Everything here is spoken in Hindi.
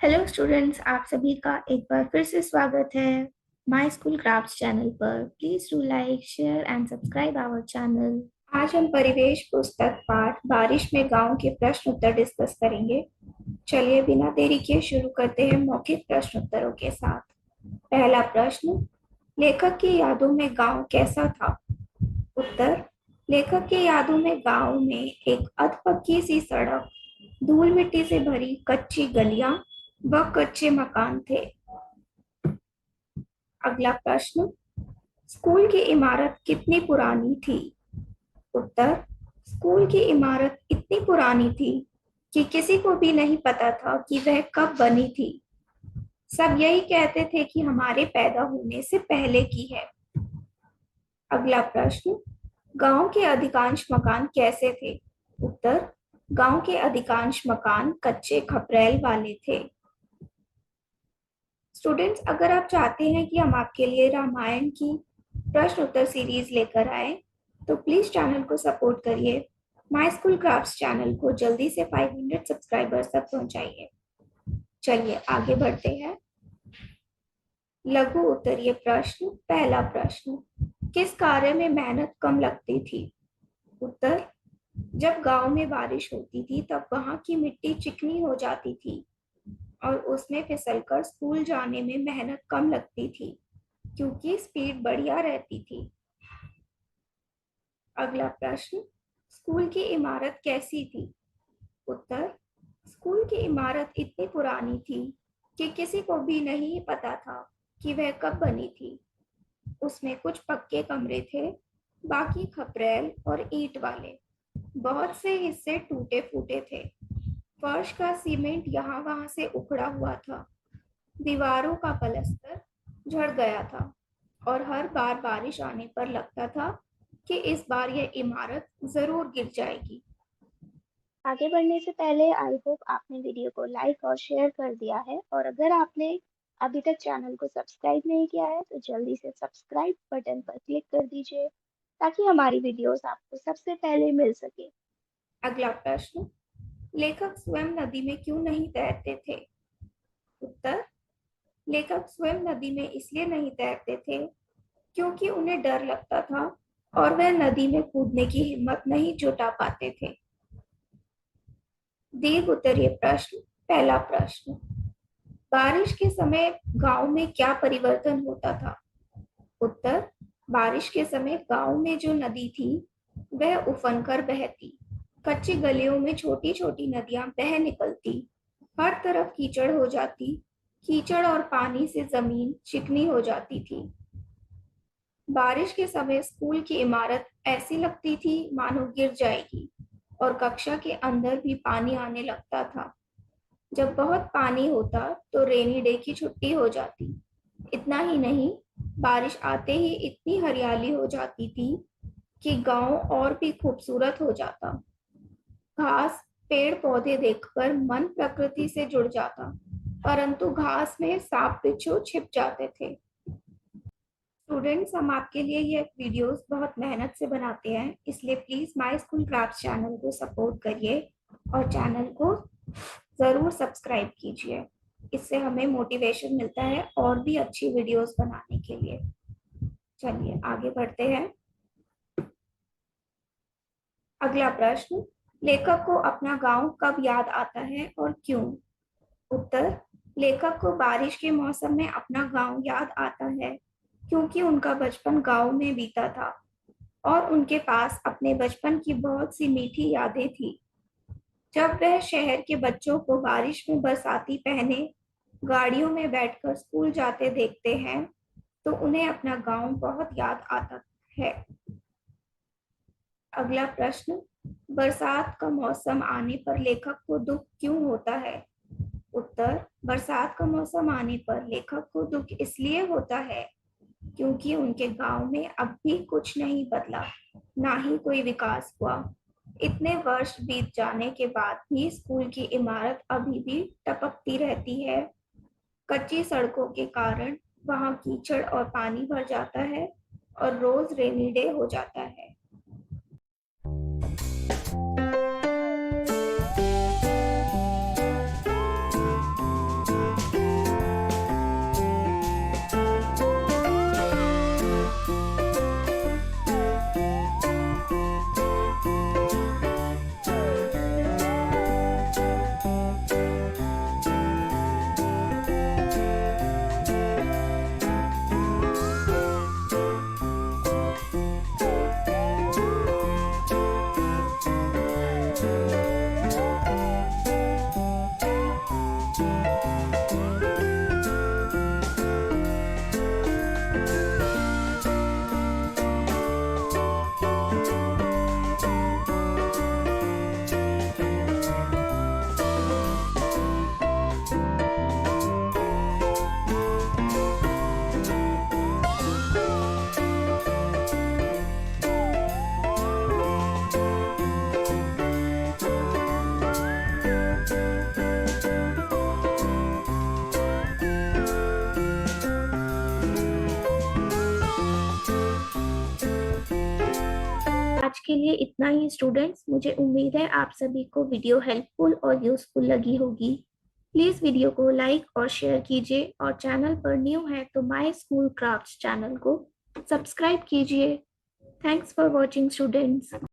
हेलो स्टूडेंट्स, आप सभी का एक बार फिर से स्वागत है माय स्कूल क्राफ्ट्स चैनल पर। Please do like, share and subscribe our channel. आज हम परिवेश पुस्तक पाठ बारिश में गांव के प्रश्न उत्तर डिस्कस करेंगे। चलिए बिना देरी किए शुरू करते हैं मौखिक प्रश्न उत्तरों के साथ। पहला प्रश्न, लेखक की यादों में गांव कैसा था? उत्तर, लेखक की यादों में गांव में एक अधपक्की सी सड़क, धूल मिट्टी से भरी कच्ची गलियां व कच्चे मकान थे। अगला प्रश्न, स्कूल की इमारत कितनी पुरानी थी? उत्तर, स्कूल की इमारत इतनी पुरानी थी कि किसी को भी नहीं पता था कि वह कब बनी थी। सब यही कहते थे कि हमारे पैदा होने से पहले की है। अगला प्रश्न, गांव के अधिकांश मकान कैसे थे? उत्तर, गांव के अधिकांश मकान कच्चे खपरेल वाले थे। स्टूडेंट्स, अगर आप चाहते हैं कि हम आपके लिए रामायण की प्रश्न उत्तर सीरीज लेकर आए तो प्लीज चैनल को सपोर्ट करिए। माय स्कूल क्राफ्ट्स चैनल को जल्दी से 500 सब्सक्राइबर्स तक पहुंचाइए। चलिए आगे बढ़ते हैं। लघु उत्तरीय प्रश्न। पहला प्रश्न, किस कार्य में मेहनत कम लगती थी? उत्तर, जब गांव में बारिश होती थी तब वहां की मिट्टी चिकनी हो जाती थी और उसमें फिसलकर स्कूल जाने में मेहनत कम लगती थी क्योंकि स्पीड बढ़िया रहती थी। अगला प्रश्न, स्कूल की इमारत कैसी थी? उत्तर, स्कूल की इमारत इतनी पुरानी थी कि किसी को भी नहीं पता था कि वह कब बनी थी। उसमें कुछ पक्के कमरे थे, बाकी खपरेल और ईंट वाले। बहुत से हिस्से टूटे फूटे थे। फर्श का सीमेंट यहाँ वहां से उखड़ा हुआ था। दीवारों का पलस्तर झड़ गया था और हर बार बारिश आने पर लगता था कि इस बार यह इमारत जरूर गिर जाएगी। आगे बढ़ने से पहले आई होप आपने वीडियो को लाइक और शेयर कर दिया है, और अगर आपने अभी तक चैनल को सब्सक्राइब नहीं किया है तो जल्दी से सब्सक्राइब बटन पर क्लिक कर दीजिए ताकि हमारी वीडियोस आपको सबसे पहले मिल सके। अगला प्रश्न, लेखक स्वयं नदी में क्यों नहीं तैरते थे? उत्तर, लेखक स्वयं नदी में इसलिए नहीं तैरते थे क्योंकि उन्हें डर लगता था और वह नदी में कूदने की हिम्मत नहीं जुटा पाते थे। दीर्घ उत्तरीय प्रश्न। पहला प्रश्न, बारिश के समय गांव में क्या परिवर्तन होता था? उत्तर, बारिश के समय गांव में जो नदी थी वह उफन कर बहती। कच्ची गलियों में छोटी छोटी नदियां बह निकलती। हर तरफ कीचड़ हो जाती। कीचड़ और पानी से जमीन चिकनी हो जाती थी। बारिश के समय स्कूल की इमारत ऐसी लगती थी मानो गिर जाएगी और कक्षा के अंदर भी पानी आने लगता था। जब बहुत पानी होता तो रेनी डे की छुट्टी हो जाती। इतना ही नहीं, बारिश आते ही इतनी हरियाली हो जाती थी कि गांव और भी खूबसूरत हो जाता। घास, पेड़ पौधे देखकर मन प्रकृति से जुड़ जाता, परंतु घास में सांप बिच्छू छिप जाते थे। स्टूडेंट्स, हम आपके लिए ये वीडियोस बहुत मेहनत से बनाते हैं, इसलिए please my school crafts channel को सपोर्ट करिए और चैनल को जरूर सब्सक्राइब कीजिए। इससे हमें मोटिवेशन मिलता है और भी अच्छी वीडियोस बनाने के लिए। चलिए आगे बढ़ते हैं। अगला प्रश्न, लेखक को अपना गांव कब याद आता है और क्यों? उत्तर, लेखक को बारिश के मौसम में अपना गांव याद आता है क्योंकि उनका बचपन गांव में बीता था और उनके पास अपने बचपन की बहुत सी मीठी यादें थी। जब वह शहर के बच्चों को बारिश में बरसाती पहने गाड़ियों में बैठकर स्कूल जाते देखते हैं तो उन्हें अपना गांव बहुत याद आता है। अगला प्रश्न, बरसात का मौसम आने पर लेखक को दुख क्यों होता है? उत्तर, बरसात का मौसम आने पर लेखक को दुख इसलिए होता है क्योंकि उनके गांव में अब भी कुछ नहीं बदला, ना ही कोई विकास हुआ। इतने वर्ष बीत जाने के बाद भी स्कूल की इमारत अभी भी टपकती रहती है। कच्ची सड़कों के कारण वहां कीचड़ और पानी भर जाता है और रोज रेनी डे हो जाता है। आज के लिए इतना ही स्टूडेंट्स। मुझे उम्मीद है आप सभी को वीडियो हेल्पफुल और यूजफुल लगी होगी। प्लीज वीडियो को लाइक और शेयर कीजिए और चैनल पर न्यू है तो माय स्कूल क्राफ्ट्स चैनल को सब्सक्राइब कीजिए। Thanks for watching students.